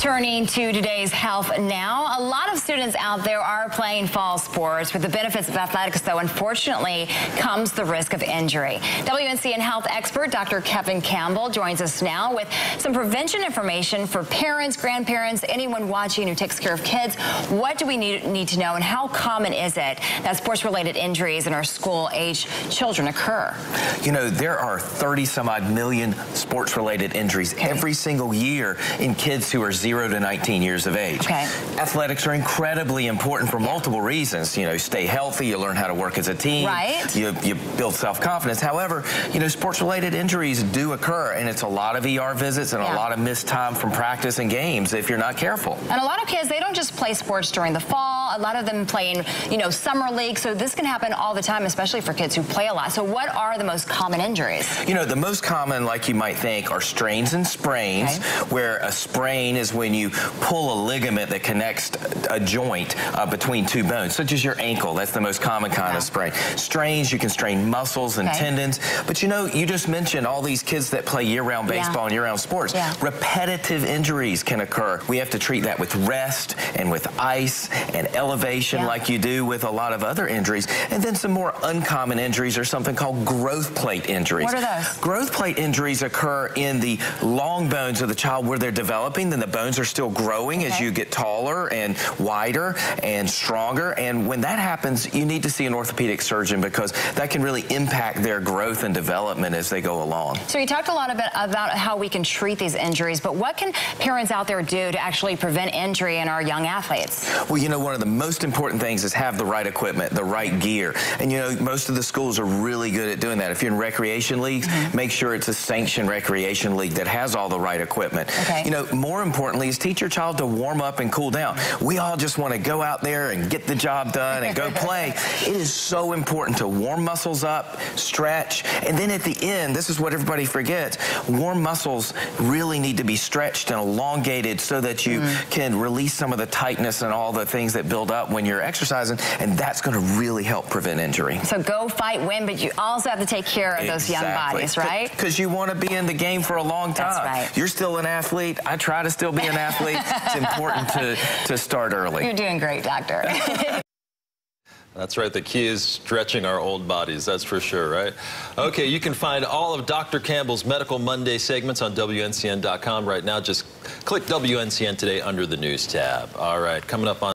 Turning to today's health now, a lot of students out there are playing fall sports. With the benefits of athletics, though, unfortunately, comes the risk of injury. WNCN health expert Dr. Campbell joins us now with some prevention information for parents, grandparents, anyone watching who takes care of kids. What do we need to know, and how common is it that sports-related injuries in our school-age children occur? You know, there are 30-some-odd million sports-related injuries every single year in kids who are 0 to 19 years of age. Okay. Athletics are incredibly important for multiple reasons. You know, stay healthy, you learn how to work as a team. Right. You build self-confidence. However, you know, sports-related injuries do occur, and it's a lot of ER visits and a lot of missed time from practice and games if you're not careful. And a lot of kids, they don't just play sports during the fall. A lot of them play in, you know, summer league. So this can happen all the time, especially for kids who play a lot. So what are the most common injuries? You know, the most common, like you might think, are strains and sprains, where a sprain is when you pull a ligament that connects a joint between two bones, such as your ankle. That's the most common kind of sprain. Strains, you can strain muscles and tendons. But you know, you just mentioned all these kids that play year-round baseball and year-round sports. Repetitive injuries can occur. We have to treat that with rest and with ice and elevation like you do with a lot of other injuries. And then some more uncommon injuries are something called growth plate injuries. What are those? Growth plate injuries occur in the long bones of the child where they're developing, then the bones are still growing as you get taller and wider and stronger. And when that happens, you need to see an orthopedic surgeon, because that can really impact their growth and development as they go along. So you talked a lot about how we can treat these injuries, but what can parents out there do to actually prevent injury in our young athletes? Well, you know, one of the most important things is have the right equipment, the right gear. And you know, most of the schools are really good at doing that. If you're in recreation leagues, make sure it's a sanctioned recreation league that has all the right equipment. You know, more importantly is teach your child to warm up and cool down. We all just want to go out there and get the job done and go play. It is so important to warm muscles up, stretch, and then at the end, this is what everybody forgets, warm muscles really need to be stretched and elongated so that you can release some of the tightness and all the things that build up when you're exercising, and that's going to really help prevent injury. So go fight, win, but you also have to take care of those young bodies, right? Because you want to be in the game for a long time. That's right. You're still an athlete. I try to still be an athlete. It's important to start early. You're doing great, doctor. That's right. The key is stretching our old bodies. That's for sure, right? Okay, you can find all of Dr. Campbell's Medical Monday segments on WNCN.com right now. Just click WNCN Today under the News tab. All right, coming up on